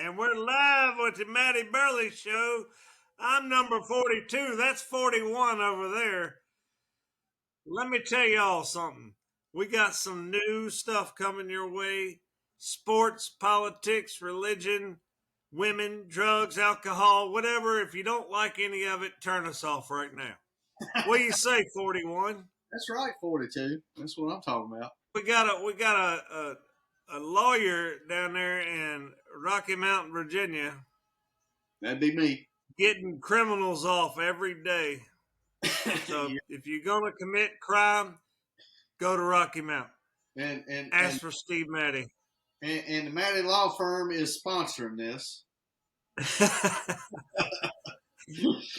And we're live with the Maddy Burly Show. I'm number 42. That's 41 over there. Let me tell y'all something. We got some new stuff coming your way. Sports, politics, religion, women, drugs, alcohol, whatever. If you don't like any of it, turn us off right now. What do you say, 41? That's right, 42. That's what I'm talking about. We got a lawyer down there in Rocky Mountain, Virginia, That'd be me. getting criminals off every day. So Yeah. if you're gonna commit crime, go to Rocky Mountain. Ask for Steve Maddy. And the Maddy Law Firm is sponsoring this.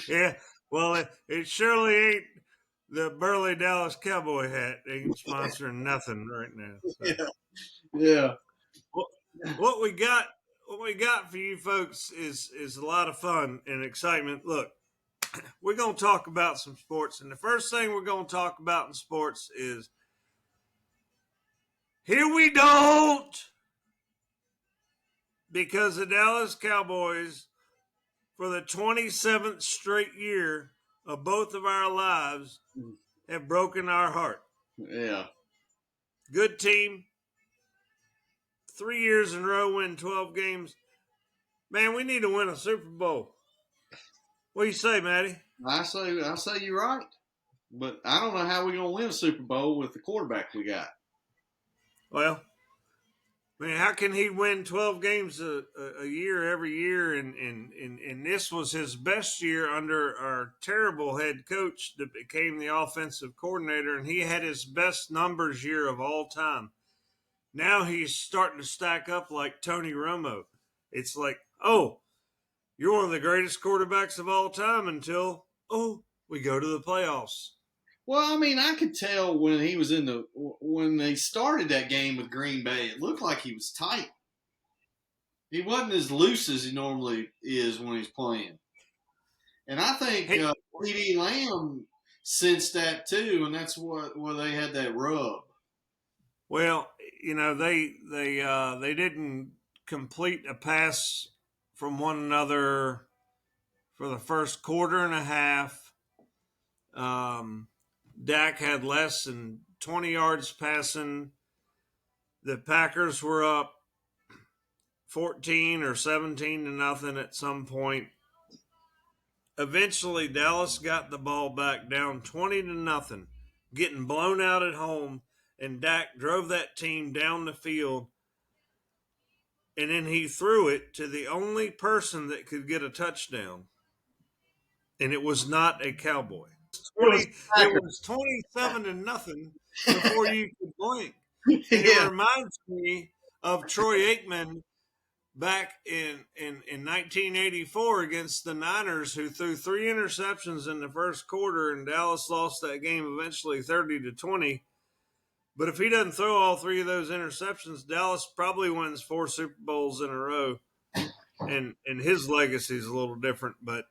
Yeah, well, it surely ain't the Burley Dallas Cowboy hat. They ain't sponsoring nothing right now. So. Yeah. What we got for you folks is a lot of fun and excitement. Look, we're going to talk about some sports, and the first thing we're going to talk about in sports is here we don't, because the Dallas Cowboys, for the 27th straight year of both of our lives, have broken our heart. Yeah. Good team. 3 years in a row, win 12 games. Man, we need to win a Super Bowl. What do you say, Maddy? I say you're right. But I don't know how we're going to win a Super Bowl with the quarterback we got. Well, I mean, how can he win 12 games a year every year? And this was his best year under our terrible head coach that became the offensive coordinator, and he had his best numbers year of all time. Now he's starting to stack up like Tony Romo. It's like, oh, you're one of the greatest quarterbacks of all time until, we go to the playoffs. Well, I mean, I could tell when he was when they started that game with Green Bay, it looked like he was tight. He wasn't as loose as he normally is when he's playing. And I think P.D. Lamb sensed that too, and that's where they had that rub. Well, they didn't complete a pass from one another for the first quarter and a half. Dak had less than 20 yards passing. The Packers were up 14 or 17 to nothing at some point. Eventually, Dallas got the ball back down 20 to nothing, getting blown out at home, and Dak drove that team down the field. And then he threw it to the only person that could get a touchdown. And it was not a Cowboy. It was 27 to nothing before you could blink. And it reminds me of Troy Aikman back in 1984 against the Niners, who threw 3 interceptions in the first quarter, and Dallas lost that game eventually 30-20. But if he doesn't throw all 3 of those interceptions, Dallas probably wins 4 Super Bowls in a row. And his legacy is a little different, but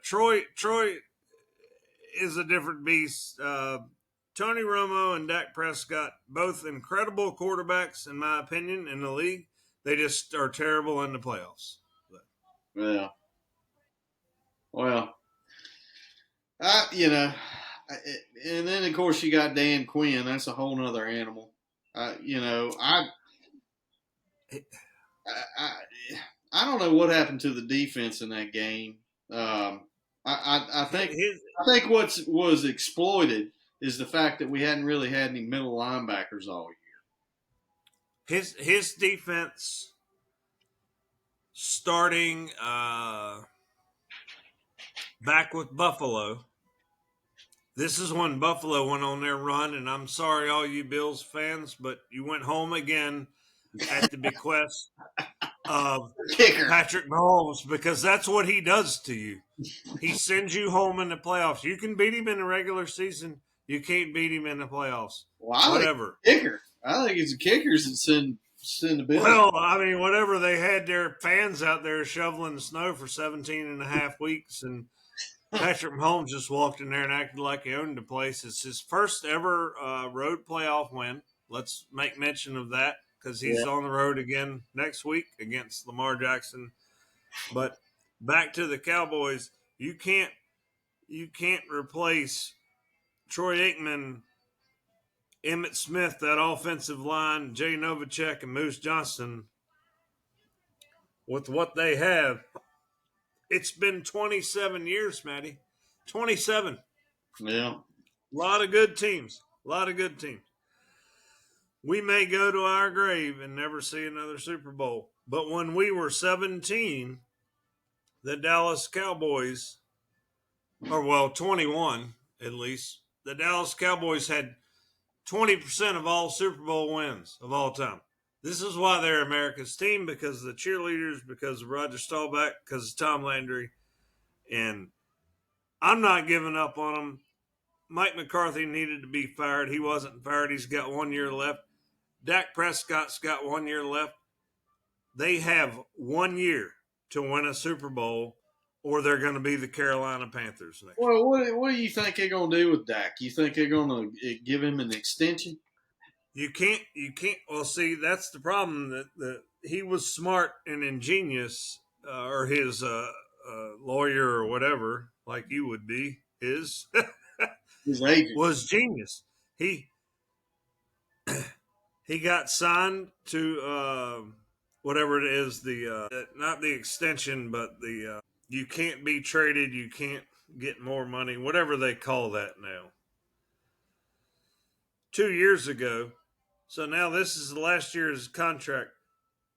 Troy is a different beast. Tony Romo and Dak Prescott, both incredible quarterbacks in my opinion in the league. They just are terrible in the playoffs. Yeah. Well, and then of course you got Dan Quinn. That's a whole nother animal. I don't know what happened to the defense in that game. I think what was exploited is the fact that we hadn't really had any middle linebackers all year. His defense starting back with Buffalo. This is when Buffalo went on their run, and I'm sorry, all you Bills fans, but you went home again at the bequest of Patrick Mahomes, because that's what he does to you. He sends you home in the playoffs. You can beat him in the regular season. You can't beat him in the playoffs. Well, whatever. I think it's the kickers that send the Bills. Well, I mean, whatever. They had their fans out there shoveling snow for 17 and a half weeks, and Patrick Mahomes just walked in there and acted like he owned the place. It's his first ever road playoff win. Let's make mention of that. because he's on the road again next week against Lamar Jackson. But back to the Cowboys, you can't replace Troy Aikman, Emmitt Smith, that offensive line, Jay Novacek, and Moose Johnston with what they have. It's been 27 years, Matty. 27. Yeah. A lot of good teams. We may go to our grave and never see another Super Bowl. But when we were 17, the Dallas Cowboys, 21 at least, the Dallas Cowboys had 20% of all Super Bowl wins of all time. This is why they're America's team, because of the cheerleaders, because of Roger Staubach, because of Tom Landry. And I'm not giving up on them. Mike McCarthy needed to be fired. He wasn't fired. He's got 1 year left. Dak Prescott's got 1 year left. They have 1 year to win a Super Bowl, or they're going to be the Carolina Panthers next year. Well, what do you think they're going to do with Dak? You think they're going to give him an extension? You can't. Well, see, that's the problem. That he was smart and ingenious, or his lawyer or whatever, like you would be. His agent was genius. He got signed to whatever it is, the not the extension, but the you can't be traded, you can't get more money, whatever they call that now. 2 years ago, so now this is the last year's contract.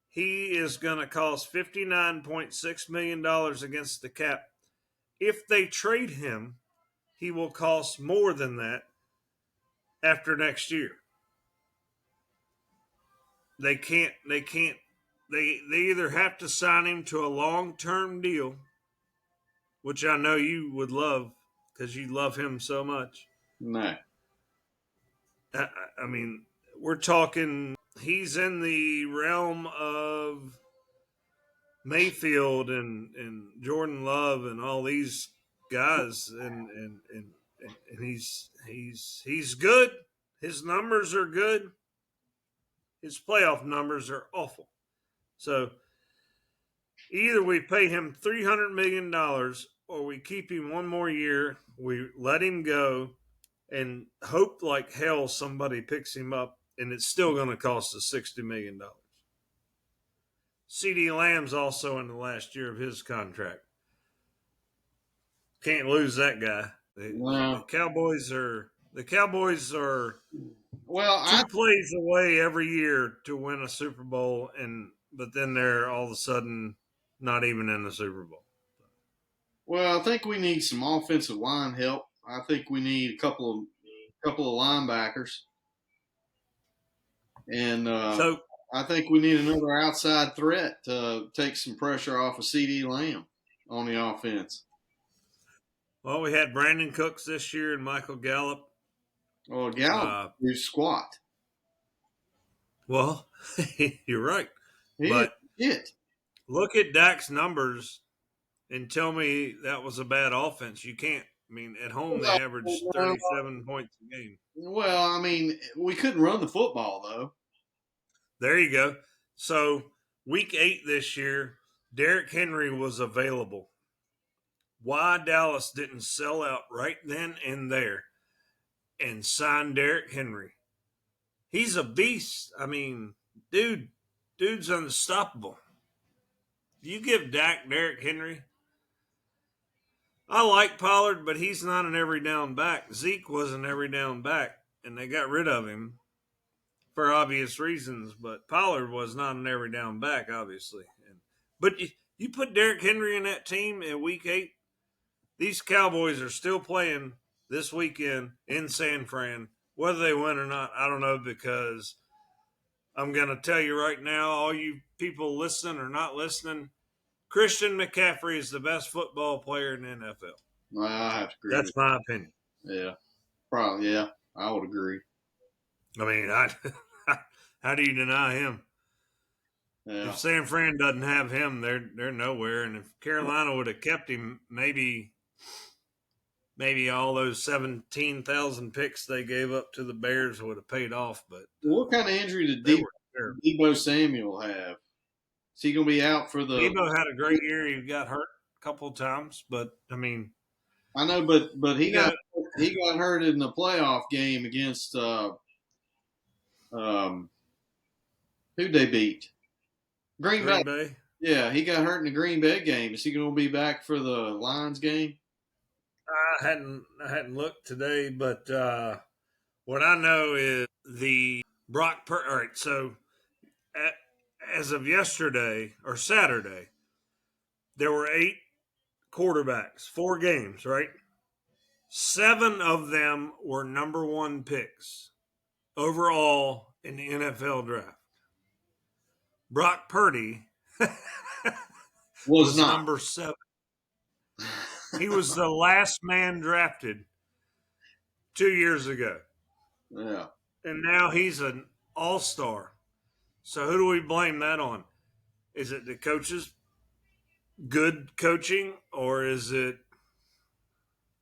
He is going to cost $59.6 million against the cap. If they trade him, he will cost more than that after next year. They either have to sign him to a long-term deal, which I know you would love because you love him so much. No. I mean, we're talking, he's in the realm of Mayfield and Jordan Love and all these guys, and he's good. His numbers are good. His playoff numbers are awful. So either we pay him $300 million or we keep him 1 more year, we let him go, and hope like hell somebody picks him up, and it's still going to cost us $60 million. CeeDee Lamb's also in the last year of his contract. Can't lose that guy. The Cowboys are two plays away every year to win a Super Bowl, but then they're all of a sudden not even in the Super Bowl. Well, I think we need some offensive line help. I think we need a couple of linebackers, and I think we need another outside threat to take some pressure off of CeeDee Lamb on the offense. Well, we had Brandon Cooks this year and Michael Gallup. Well, Gallup is squat. Well, you're right. Look at Dak's numbers and tell me that was a bad offense. You can't. I mean, at home they averaged 37 points a game. Well, I mean, we couldn't run the football, though. There you go. So, week 8 this year, Derrick Henry was available. Why Dallas didn't sell out right then and there and sign Derrick Henry? He's a beast. I mean, dude's unstoppable. You give Dak Derrick Henry. I like Pollard, but he's not an every down back. Zeke was an every down back, and they got rid of him for obvious reasons. But Pollard was not an every down back, obviously. But you put Derrick Henry in that team in week 8, these Cowboys are still playing this weekend in San Fran. Whether they win or not, I don't know, because I'm going to tell you right now, all you people listening or not listening, Christian McCaffrey is the best football player in the NFL. Well, I have to agree. That's my opinion. Yeah, probably. Yeah, I would agree. I mean, how do you deny him? Yeah. If San Fran doesn't have him, they're nowhere. And if Carolina would have kept him, maybe all those 17,000 picks they gave up to the Bears would have paid off. But what kind of injury did sure. Debo Samuel have? Is he going to be out for the? Debo had a great year. He got hurt a couple of times, but I mean, I know, but you know, he got hurt in the playoff game against who'd they beat? Green Bay. Green Bay. Yeah, he got hurt in the Green Bay game. Is he going to be back for the Lions game? I hadn't looked today, but what I know is the All right, so at, as of yesterday or Saturday, there were 8 quarterbacks, 4 games, right? 7 of them were number 1 picks overall in the NFL draft. Brock Purdy Was was not. number 7. He was the last man drafted 2 years ago. Yeah. And now he's an all-star. So who do we blame that on? Is it the coaches? Good coaching, or is it?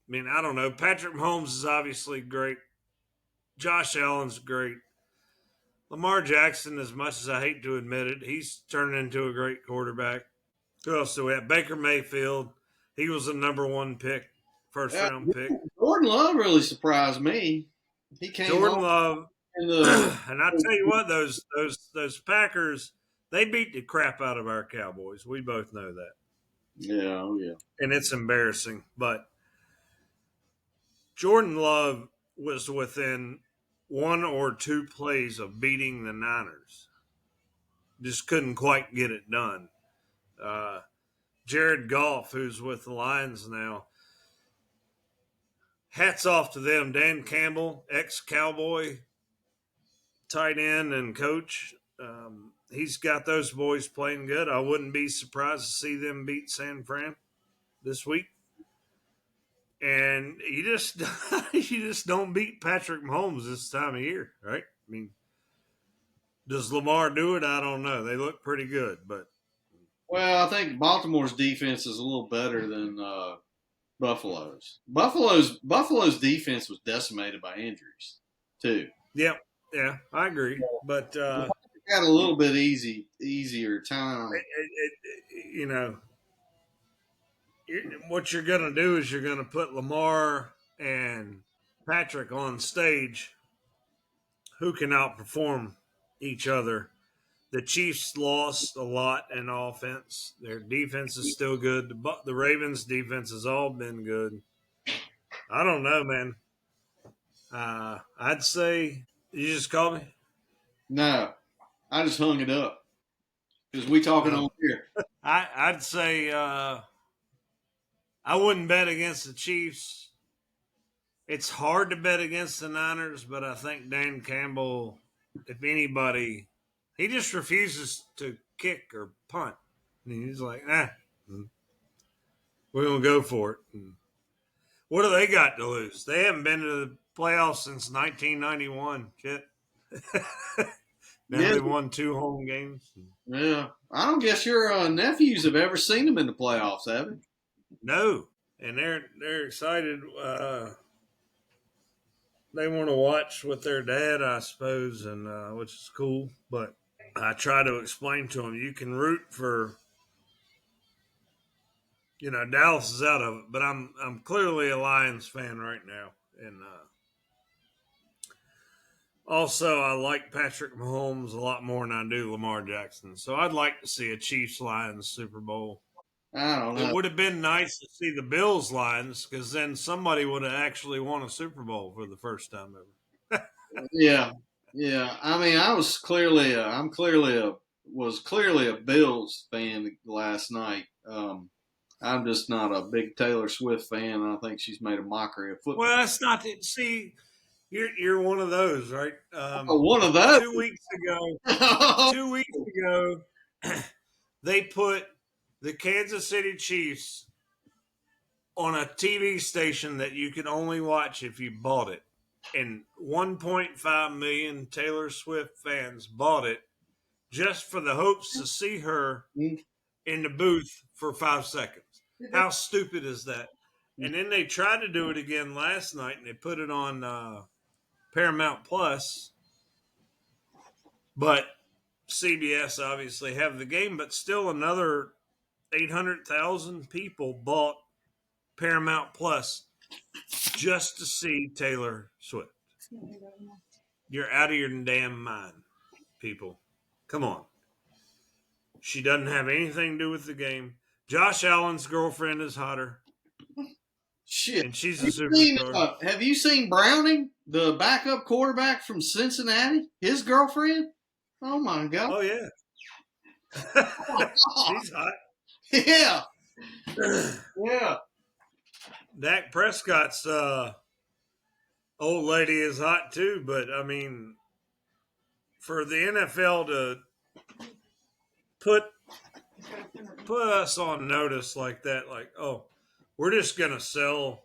I mean, I don't know. Patrick Mahomes is obviously great. Josh Allen's great. Lamar Jackson, as much as I hate to admit it, he's turning into a great quarterback. Who else do we have? Baker Mayfield. He was a number 1 pick, first Yeah, round pick. Jordan Love really surprised me. He came Jordan on Love. in the And I tell you what, those Packers, they beat the crap out of our Cowboys. We both know that. yeah, oh yeah. And it's embarrassing. But Jordan Love was within 1 or 2 plays of beating the Niners. Just couldn't quite get it done. Jared Goff, who's with the Lions now, hats off to them. Dan Campbell, ex-Cowboy, tight end and coach. He's got those boys playing good. I wouldn't be surprised to see them beat San Fran this week. And you just you just don't beat Patrick Mahomes this time of year, right? I mean, does Lamar do it? I don't know. They look pretty good, but Well, I think Baltimore's defense is a little better than Buffalo's. Buffalo's defense was decimated by injuries too. yeah, I agree. But Got a little bit easier time. you know, what you're going to do is you're going to put Lamar and Patrick on stage who can outperform each other. The Chiefs lost a lot in offense. Their defense is still good. The Ravens' defense has all been good. I don't know, man. I'd say you just called me. No, I just hung it up because we talking on here. I'd say I wouldn't bet against the Chiefs. It's hard to bet against the Niners, but I think Dan Campbell, if anybody, he just refuses to kick or punt. And he's like, we're going to go for it. And what do they got to lose? They haven't been to the playoffs since 1991. Shit. Now Yeah. they won 2 home games. Yeah, I don't guess your nephews have ever seen them in the playoffs, have they? No, and they're excited. They want to watch with their dad, I suppose, and which is cool. But I try to explain to them you can root for. Dallas is out of it, but I'm clearly a Lions fan right now, and also I like Patrick Mahomes a lot more than I do Lamar Jackson. So I'd like to see a Chiefs Lions Super Bowl. I don't know. It would have been nice to see the Bills Lions because then somebody would have actually won a Super Bowl for the first time ever. Yeah, yeah. I mean, was clearly a Bills fan last night. I'm just not a big Taylor Swift fan. I think she's made a mockery of football. Well, that's not to see. You're one of those, right? One of those. 2 weeks ago. 2 weeks ago, they put the Kansas City Chiefs on a TV station that you could only watch if you bought it. And 1.5 million Taylor Swift fans bought it just for the hopes to see her in the booth for 5 seconds. How stupid is that? And then they tried to do it again last night, and they put it on Paramount Plus. But CBS obviously have the game, but still another 800,000 people bought Paramount Plus just to see Taylor Swift. You're out of your damn mind, people. Come on. She doesn't have anything to do with the game. Josh Allen's girlfriend is hotter, Shit. and she's a superstar. Have you seen Browning, the backup quarterback from Cincinnati? His girlfriend? Oh my God. Oh yeah. She's hot. Yeah. Yeah. Dak Prescott's old lady is hot too, but I mean, for the NFL to put us on notice like that, like, oh, we're just gonna sell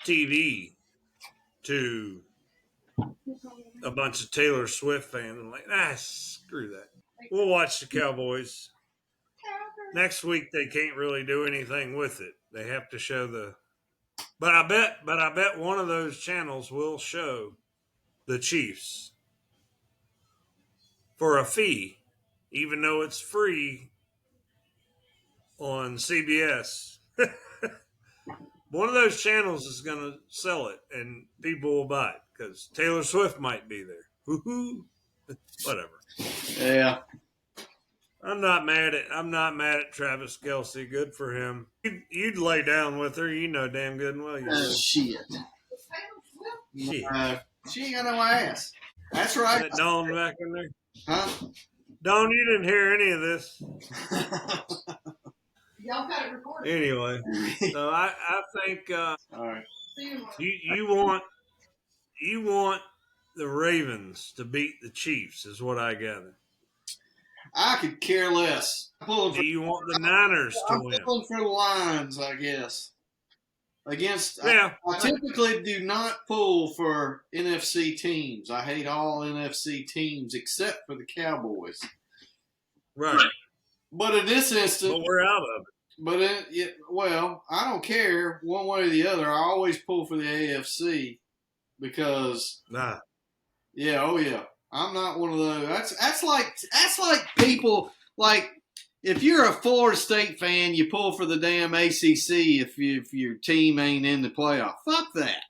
TV to a bunch of Taylor Swift fans. I'm like, screw that. We'll watch the Cowboys. Next week they can't really do anything with it. They have to show the. But I bet one of those channels will show the Chiefs for a fee, even though it's free on CBS. One of those channels is going to sell it, and people will buy it because Taylor Swift might be there. Woohoo! Whatever. Yeah. I'm not mad at Travis Kelce. Good for him. You'd lay down with her. You know damn good and well you would. Shit. She ain't got no ass. That's right. That Dawn back in there. Huh? Dawn, you didn't hear any of this. Y'all got it recorded. Anyway, so I think All right. you want the Ravens to beat the Chiefs is what I gather. I could care less. Do you want the Niners to I'm win? pulling for the Lions, I guess. Against, Yeah. I typically do not pull for NFC teams. I hate all NFC teams except for the Cowboys. Right. But in this instance, But we're out of it. Well, I don't care one way or the other. I always pull for the AFC because, Nah. yeah, oh yeah, I'm not one of those. That's like people like if you're a Florida State fan, you pull for the damn ACC if your team ain't in the playoff. Fuck that.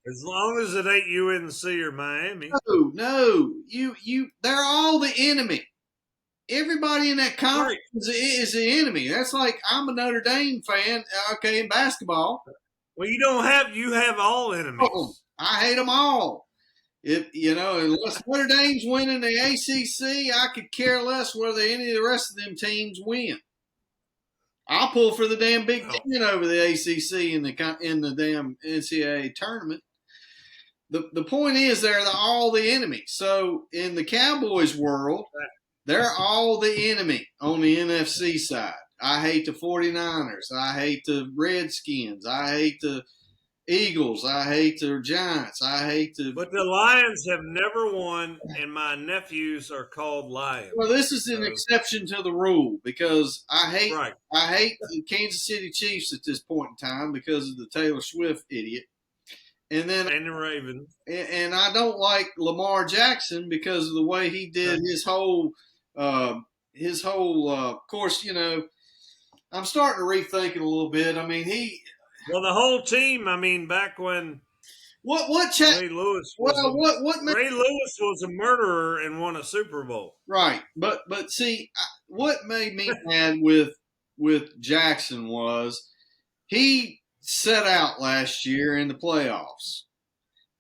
As long as it ain't UNC or Miami. No, they're all the enemy. Everybody in that conference is the enemy. That's like I'm a Notre Dame fan, okay, in basketball. Well, you have all enemies. I hate them all. Unless Notre Dame's winning the ACC, I could care less whether any of the rest of them teams win. I'll pull for the damn Big Ten over the ACC in the damn NCAA tournament. The point is they're all the enemy. So in the Cowboys world, they're all the enemy on the NFC side. I hate the 49ers. I hate the Redskins. I hate the Eagles. I hate the Giants. But the Lions have never won, and my nephews are called Lions. Well, this is an exception to the rule because I hate the Kansas City Chiefs at this point in time because of the Taylor Swift idiot. And the Ravens. And I don't like Lamar Jackson because of the way he did his whole of course, I'm starting to rethink it a little bit. I mean, the whole team, I mean, back when Ray Lewis was a murderer and won a Super Bowl. Right. But see, what made me mad with Jackson was he set out last year in the playoffs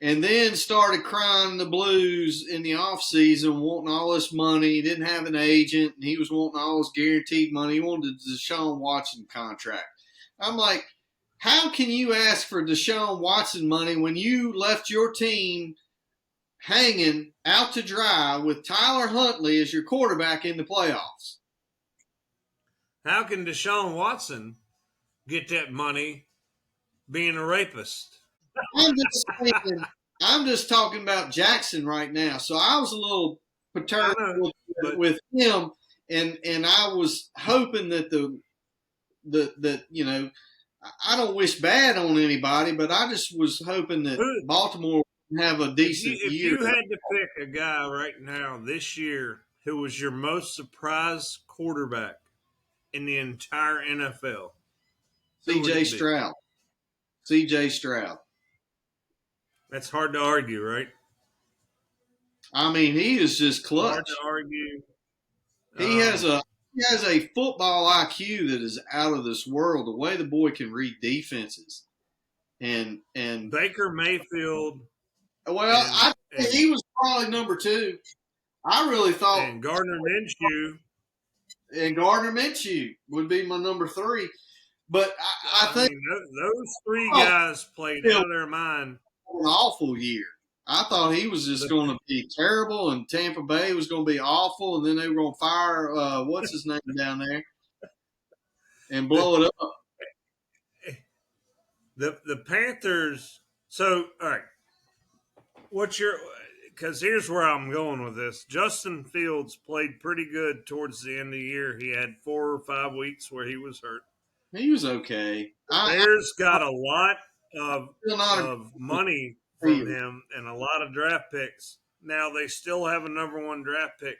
and then started crying the blues in the offseason, wanting all this money. He didn't have an agent, and he was wanting all this guaranteed money. He wanted the Deshaun Watson contract. I'm like, how can you ask for Deshaun Watson money when you left your team hanging out to dry with Tyler Huntley as your quarterback in the playoffs? How can Deshaun Watson get that money being a rapist? I'm just talking about Jackson right now. So I was a little perturbed with him, and I was hoping that I don't wish bad on anybody, but I just was hoping that Baltimore have a If decent if year. you had to pick a guy right now this year who was your most surprised quarterback in the entire NFL, who would C.J. it be? Stroud. C.J. Stroud. That's hard to argue, right? I mean, he is just Hard to clutch. argue. He has Um, a he has a football IQ that is out of this world. The way the boy can read defenses, and Baker Mayfield well, and I think and he was probably number two. I really thought, and Gardner Minshew. and Gardner Minshew would be my number three. But I I think mean, those three oh, guys played still out of their mind. an awful year. I thought he was just The, going to be terrible, and Tampa Bay was going to be awful, and then they were going to fire what's his name down there and the, blow it up. the Panthers. So, all right, what's your? Because here's where I'm going with this. Justin Fields played pretty good towards the end of the year. He had 4 or 5 weeks where he was hurt. He was okay. Bears got a lot of Still not of money from a him and a lot of draft picks. Now they still have a number one draft pick.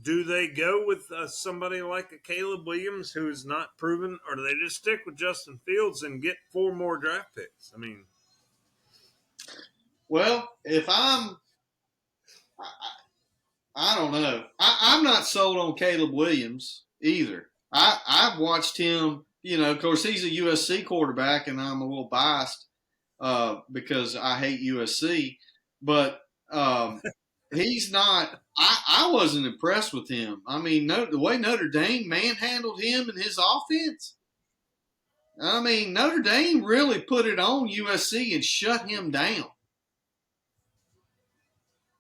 Do they go with somebody like a Caleb Williams who is not proven, or do they just stick with Justin Fields and get 4 more draft picks? I mean, well. If I don't know. I'm not sold on Caleb Williams either. I've watched him. You know, of course, he's a USC quarterback, and I'm a little biased because I hate USC. But he's not. I wasn't impressed with him. I mean, the way Notre Dame manhandled him and his offense. I mean, Notre Dame really put it on USC and shut him down.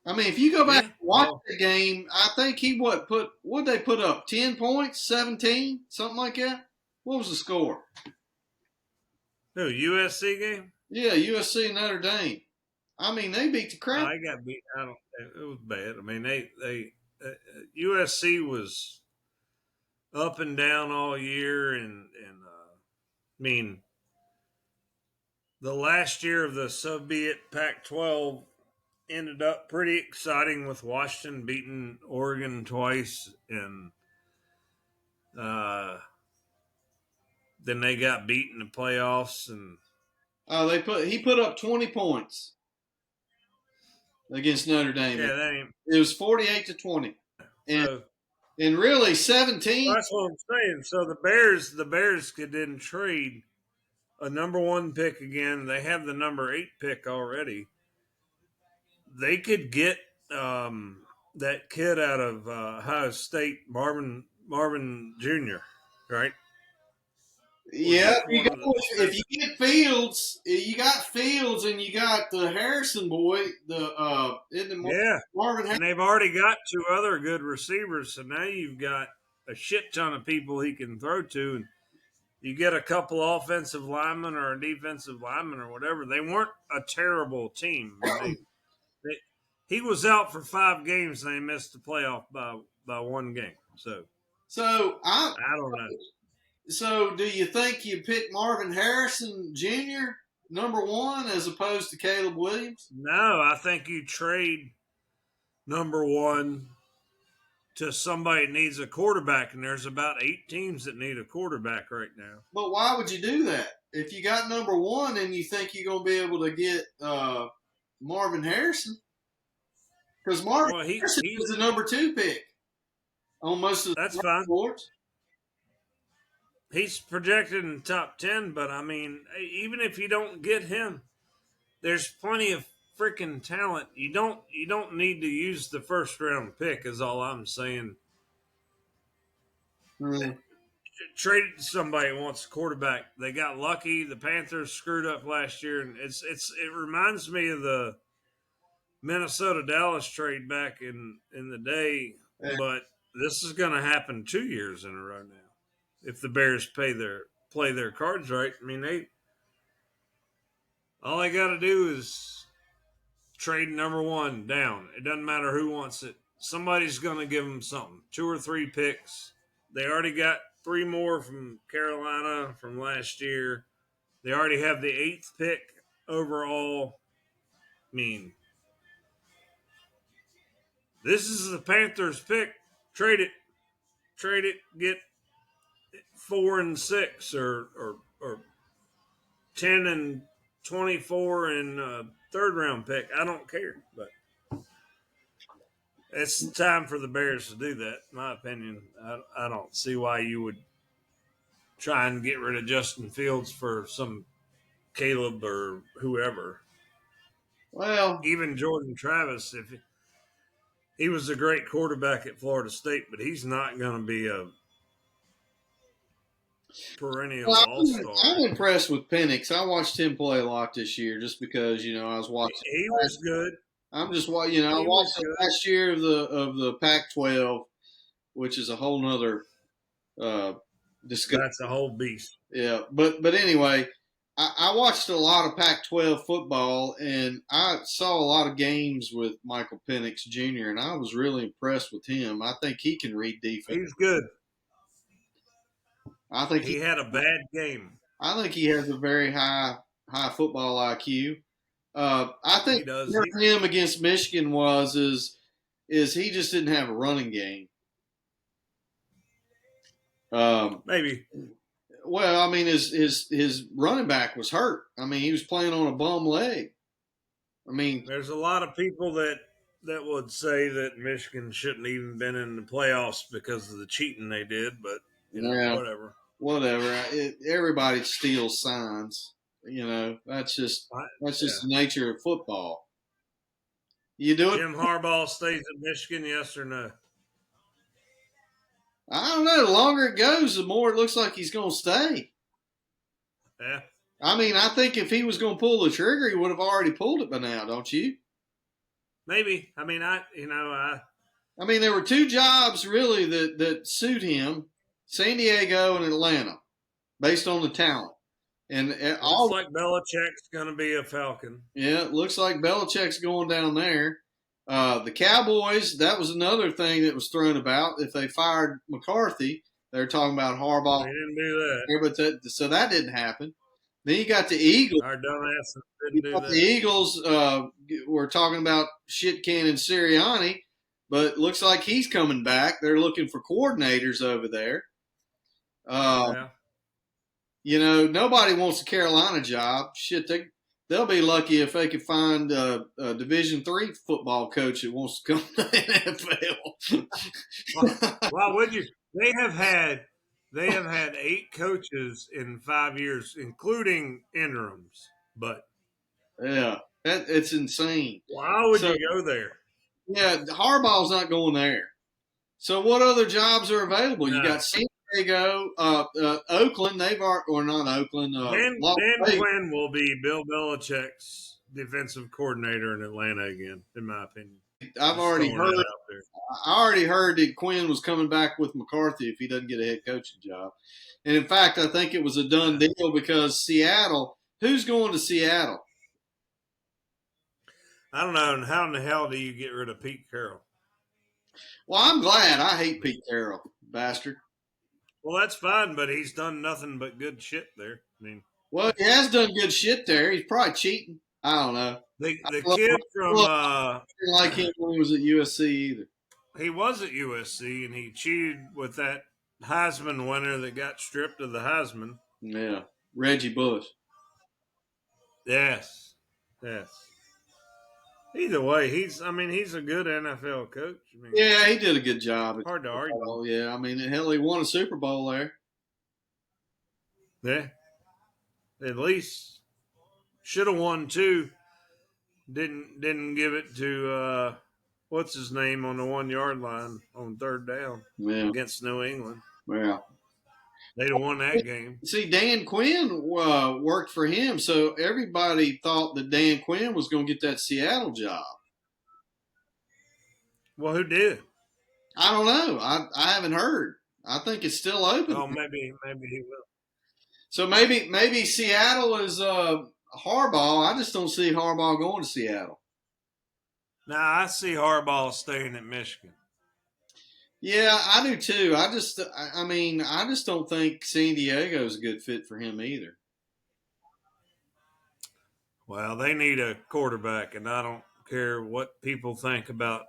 I mean, if you go back yeah. and watch the game, I think he what they put up 10 points, 17, something like that. What was the score? Who USC game? Yeah, USC and Notre Dame. I mean, they beat the crap. I got beat. I don't. It was bad. I mean, USC was up and down all year, and I mean, the last year of the Soviet Pac-12 ended up pretty exciting with Washington beating Oregon twice, and uh, then they got beat in the playoffs. And He put up 20 points against Notre Dame. yeah, that ain't It was 48-20, and so. and really 17. That's what I'm saying. So the Bears could then trade a number one pick again. They have the number 8 pick already. They could get that kid out of Ohio State, Marvin Jr. Right? Was Yeah, one of the if you get Fields, you got Fields, and you got the Harrison boy, isn't it yeah, Marvin and they've already got 2 other good receivers. So now you've got a shit ton of people he can throw to, and you get a couple offensive linemen or a defensive lineman or whatever. They weren't a terrible team. I mean, he was out for 5 games and they missed the playoff by 1 game. So I don't know. So, do you think you pick Marvin Harrison Jr. number one as opposed to Caleb Williams? No, I think you trade number one to somebody that needs a quarterback, and there's about 8 teams that need a quarterback right now. But why would you do that? If you got number one and you think you're going to be able to get Marvin Harrison? Because Marvin Harrison is the number 2 pick on most of the boards. He's projected in the top 10, but I mean, even if you don't get him, there's plenty of freaking talent. You don't need to use the first round pick, is all I'm saying. Mm-hmm. Trade it to somebody who wants a quarterback. They got lucky. The Panthers screwed up last year, and it reminds me of the Minnesota Dallas trade back in the day. Yeah. But this is going to happen 2 years in a row now if the Bears play their cards right. I mean, all they got to do is trade number one down. It doesn't matter who wants it. Somebody's going to give them something. 2 or 3 picks. They already got 3 more from Carolina from last year. They already have the 8th pick overall. I mean, This is the Panthers' pick. Trade it. Trade it. Get 4 and 6 or 10 and 24 and third round pick. I don't care, but it's time for the Bears to do that. In my opinion, I don't see why you would try and get rid of Justin Fields for some Caleb or whoever. Well, Even Jordan Travis, if he was a great quarterback at Florida State, but he's not going to be a perennial all star. I'm impressed with Penix. I watched him play a lot this year just because, I was watching. He was good. I'm just I He watched was the good. last year of the Pac-12, which is a whole nother discussion. That's a whole beast. Yeah, but anyway, I watched a lot of Pac-12 football, and I saw a lot of games with Michael Penix Jr., and I was really impressed with him. I think he can read defense. He's good. I think He had a bad game. I think he has a very high football IQ. I think He does. for him against Michigan is he just didn't have a running game. Maybe. Well, I mean, his running back was hurt. I mean, he was playing on a bum leg. I mean, There's a lot of people that would say that Michigan shouldn't even been in the playoffs because of the cheating they did, but whatever. Everybody steals signs. That's just the nature of football. You do it. Jim Harbaugh stays at Michigan, yes or no? I don't know. The longer it goes, the more it looks like he's going to stay. Yeah. I mean, I think if he was going to pull the trigger, he would have already pulled it by now, don't you? Maybe. I mean, I mean, there were two jobs really that suit him: San Diego and Atlanta, based on the talent. And looks like Belichick's going to be a Falcon. Yeah, it looks like Belichick's going down there. The Cowboys, that was another thing that was thrown about. If they fired McCarthy, they're talking about Harbaugh. They didn't do that. So that didn't happen. Then you got the Eagles. Our dumbasses didn't do that. The Eagles were talking about shit cannon Sirianni, but looks like he's coming back. They're looking for coordinators over there. Nobody wants a Carolina job. Shit, they'll be lucky if they could find a Division III football coach that wants to come to the NFL. Why would you? They have had 8 coaches in 5 years, including interims. But yeah, it's insane. Why would you go there? Yeah, Harbaugh's not going there. So what other jobs are available? You got San Diego, Oakland. Or not Oakland. Dan Quinn will be Bill Belichick's defensive coordinator in Atlanta again, in my opinion. I already heard that Quinn was coming back with McCarthy if he doesn't get a head coaching job. And in fact, I think it was a done deal because Seattle. Who's going to Seattle? I don't know. And how in the hell do you get rid of Pete Carroll? Well, I'm glad. I hate Pete Carroll, bastard. Well, that's fine, but he's done nothing but good shit there. I mean, well, he has done good shit there. He's probably cheating. I don't know. The kid from I didn't like him when he was at USC either. He was at USC and he cheated with that Heisman winner that got stripped of the Heisman. Yeah, Reggie Bush. Yes. Either way, he's a good NFL coach. I mean, yeah, he did a good job. Hard to argue. Oh, yeah, I mean, hell, he won a Super Bowl there. Yeah. At least should have won 2. Didn't give it to what's his name on the 1-yard line on third down against New England. Yeah. They'd have won that game. See, Dan Quinn worked for him, so everybody thought that Dan Quinn was going to get that Seattle job. Well, who did? I don't know. I haven't heard. I think it's still open. Oh, maybe he will. So maybe Seattle is Harbaugh. I just don't see Harbaugh going to Seattle. Nah, I see Harbaugh staying at Michigan. Yeah, I do too. I just don't think San Diego is a good fit for him either. Well, they need a quarterback, and I don't care what people think about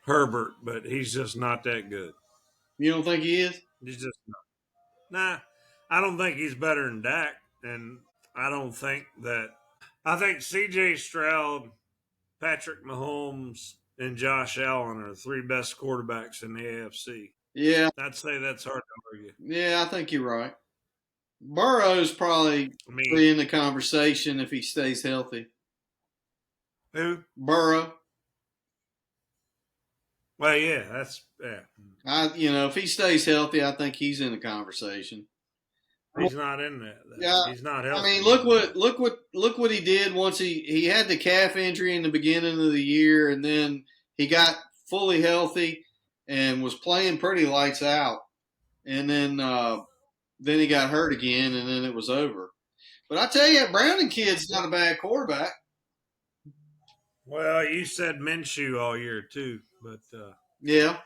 Herbert, but he's just not that good. You don't think he is? He's just not. Nah, I don't think he's better than Dak, and I don't think that. I think C.J. Stroud, Patrick Mahomes, and Josh Allen are the three best quarterbacks in the AFC. Yeah, I'd say that's hard to argue. yeah, I think you're right. Burrow's probably I mean, in the conversation if he stays healthy. who? Burrow. Well, yeah, that's If he stays healthy, I think he's in the conversation. He's not in that. Yeah, He's not healthy. I mean, look what he did once he had the calf injury in the beginning of the year, and then he got fully healthy and was playing pretty lights out, and then he got hurt again, and then it was over. But I tell you, Browning kid's not a bad quarterback. Well, you said Minshew all year too, but Yeah.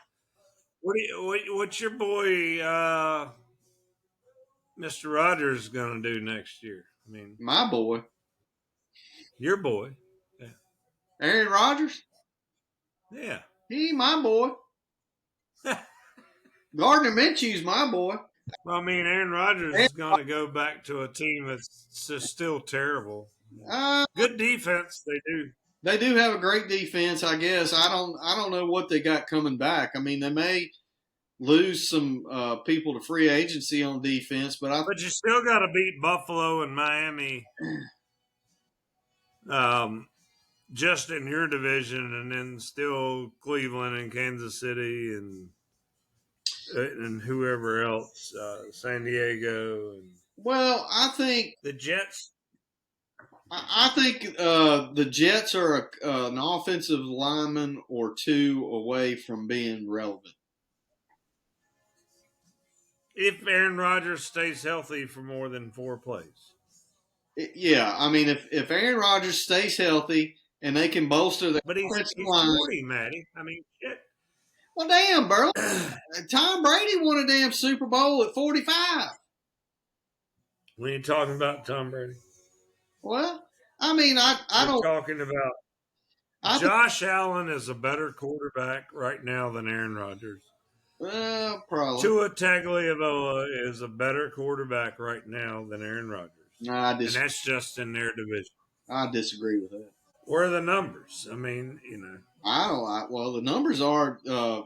What's your boy Mr. Rogers going to do next year? I mean, My boy. your boy. Yeah. Aaron Rodgers? Yeah. He my boy. Gardner Minshew's my boy. Well, I mean, Aaron Rodgers is going to go back to a team that's just still terrible. Good defense, they do. They do have a great defense, I guess. I don't know what they got coming back. I mean, they may lose some people to free agency on defense, but you still got to beat Buffalo and Miami, just in your division, and then still Cleveland and Kansas City and whoever else, San Diego. Well, I think the Jets. I think the Jets are an offensive lineman or two away from being relevant. If Aaron Rodgers stays healthy for more than 4 plays. Yeah, I mean, if Aaron Rodgers stays healthy and they can bolster the offensive line. 40, Maddie. I mean, shit. Well, damn, Burley. Tom Brady won a damn Super Bowl at 45. When you're talking about Tom Brady. Well, I mean, I don't. Talking about Josh Allen is a better quarterback right now than Aaron Rodgers. Well, probably. Tua Tagovailoa is a better quarterback right now than Aaron Rodgers. Nah, and that's just in their division. I disagree with that. Where are the numbers? I mean, Well, the numbers are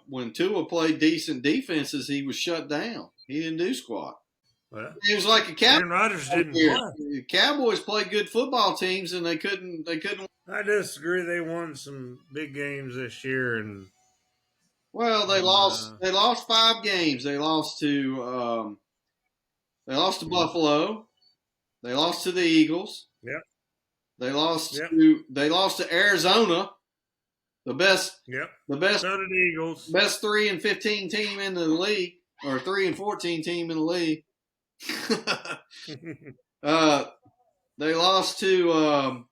when Tua played decent defenses, he was shut down. He didn't do squat. Well, he was like a Cowboy. Aaron Rodgers didn't play. The Cowboys played good football teams, and they couldn't. I disagree. They won some big games this year, and they lost. They lost 5 games. They lost to Buffalo. They lost to the Eagles. Yep. They lost to Arizona, the best. Yep. The best. So did the Eagles. Best 3-15 team in the league, or 3-14 team in the league. They lost to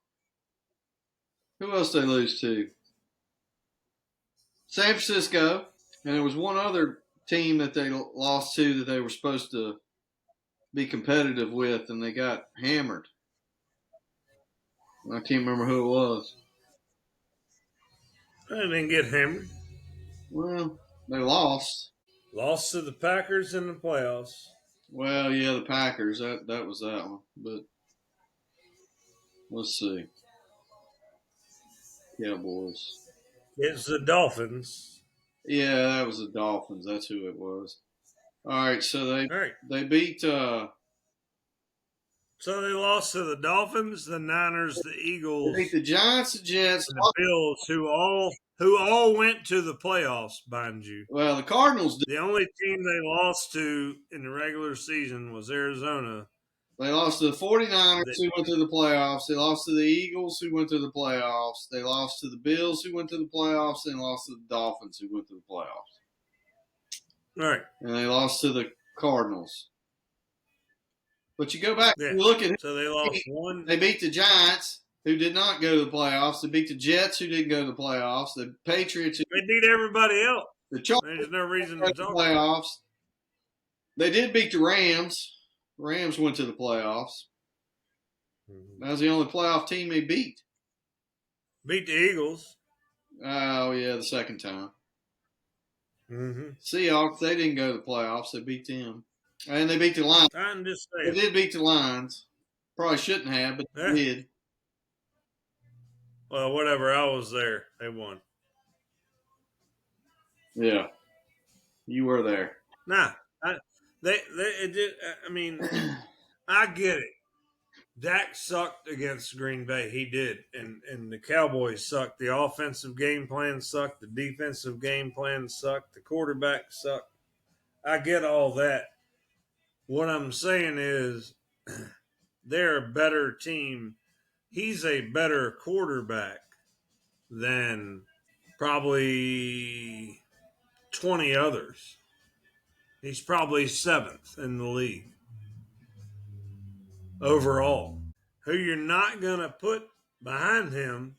who else did they lose to? San Francisco, and there was one other team that they lost to that they were supposed to be competitive with, and they got hammered. I can't remember who it was. I didn't get hammered. Well, they lost. Lost to the Packers in the playoffs. Well, yeah, the Packers. That was that one. But let's see. Cowboys. It's the Dolphins. Yeah, that was the Dolphins. That's who it was. All right, so they beat. So they lost to the Dolphins, the Niners, the Eagles. They beat the Giants, the Jets, and the Bills, who all went to the playoffs, mind you. Well, the Cardinals did. The only team they lost to in the regular season was Arizona. They lost to the 49ers, who went to the playoffs. They lost to the Eagles, who went to the playoffs. They lost to the Bills, who went to the playoffs, and lost to the Dolphins, who went to the playoffs. All right. And they lost to the Cardinals. But you go back and look at so they lost one. They beat the Giants, who did not go to the playoffs. They beat the Jets, who didn't go to the playoffs. The Patriots, they beat everybody else. The Chargers, there's no reason to talk. Playoffs. They did beat the Rams. The Rams went to the playoffs. That was the only playoff team they beat. Beat the Eagles. Oh yeah, the second time. Mm-hmm. Seahawks, they didn't go to the playoffs. They beat them. And they beat the Lions. I'm just They saying. did beat the Lions. Probably shouldn't have, but they Yeah. did. Well, whatever. I was there. They won. Yeah. You were there. Nah. It did. I mean, I get it. Dak sucked against Green Bay. He did. And the Cowboys sucked. The offensive game plan sucked. The defensive game plan sucked. The quarterback sucked. I get all that. What I'm saying is they're a better team. He's a better quarterback than probably 20 others. He's probably seventh in the league overall. Who you're not going to put behind him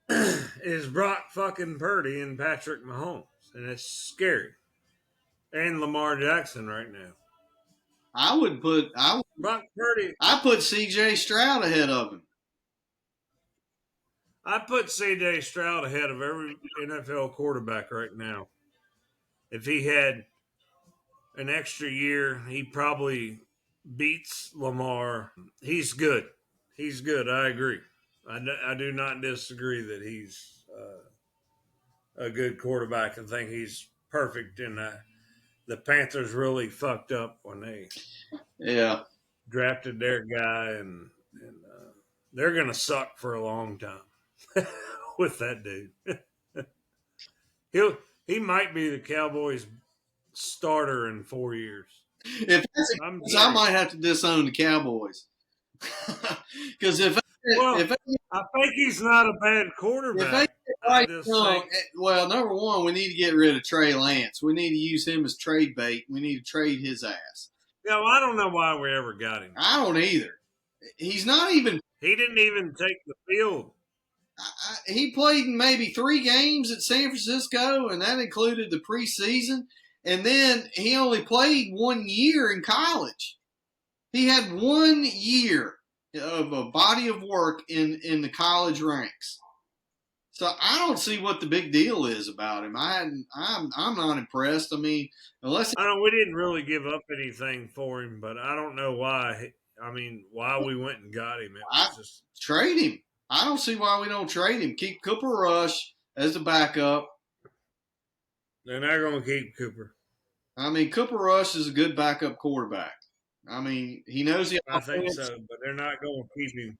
is Brock fucking Purdy and Patrick Mahomes. And it's scary. And Lamar Jackson right now. I Brock Purdy. put C.J. Stroud ahead of him. I put C.J. Stroud ahead of every NFL quarterback right now. If he had an extra year, he probably beats Lamar. He's good. He's good. I agree. I do not disagree that he's a good quarterback and think he's perfect. And the Panthers really fucked up when they drafted their guy, and they're going to suck for a long time with that dude. He might be the Cowboys starter in 4 years. If that's the case, I might have to disown the Cowboys. Because I think he's not a bad quarterback. Well, number one, we need to get rid of Trey Lance. We need to use him as trade bait. We need to trade his ass. Yeah, well, I don't know why we ever got him. I don't either. He's not even. He didn't even take the field. He played in maybe 3 games at San Francisco, and that included the preseason. And then he only played 1 year in college. He had 1 year of a body of work in the college ranks. So I don't see what the big deal is about him. I'm not impressed. I mean, we didn't really give up anything for him, but I don't know why. I mean, why we went and got him. Just trade him. I don't see why we don't trade him. Keep Cooper Rush as the backup. They're not going to keep Cooper. I mean, Cooper Rush is a good backup quarterback. I mean, he knows the offense. I think so, but they're not going to keep him.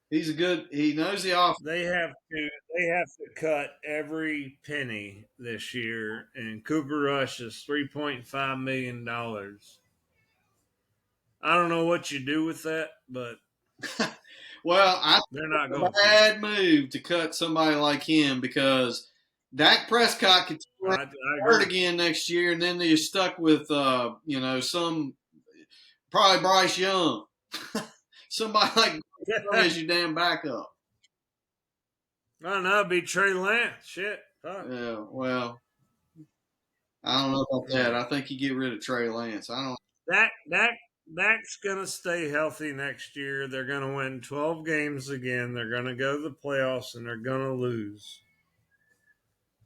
He knows the offense. They have to cut every penny this year, and Cooper Rush is $3.5 million. I don't know what you do with that, but well, they're not going. Bad move to cut somebody like him, because Dak Prescott could hurt again next year, and then you're stuck with some probably Bryce Young, somebody like as your damn backup. I don't know. It'd be Trey Lance. Shit. Fuck. Yeah. Well, I don't know about that. I think you get rid of Trey Lance. I don't. Dak's gonna stay healthy next year. They're gonna win 12 games again. They're gonna go to the playoffs, and they're gonna lose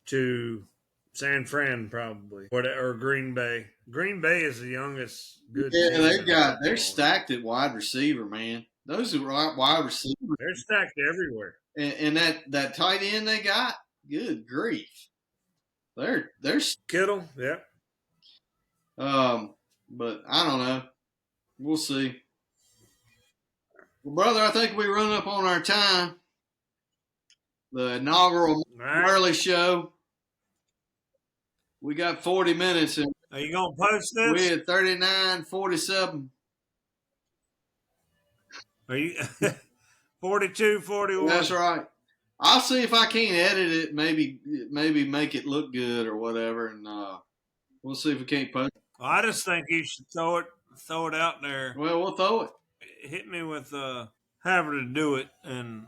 to San Fran probably, or Green Bay. Green Bay is the youngest good team. Yeah, they're stacked at wide receiver, man. Those are wide receivers. They're stacked everywhere. And that tight end they got, good grief. They're Kittle, yeah. But I don't know. We'll see. Well, brother, I think we run up on our time. The inaugural Burly Show. We got 40 minutes. Are you going to post this? We had 39:47. Are you 42:41? That's right. I'll see if I can't edit it. Maybe make it look good or whatever, and we'll see if we can't post it. Well, I just think you should throw it out there. Well, we'll throw it. Hit me with however to do it, and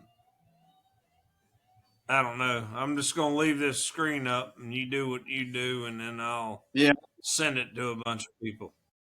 I don't know. I'm just gonna leave this screen up, and you do what you do, and then I'll send it to a bunch of people.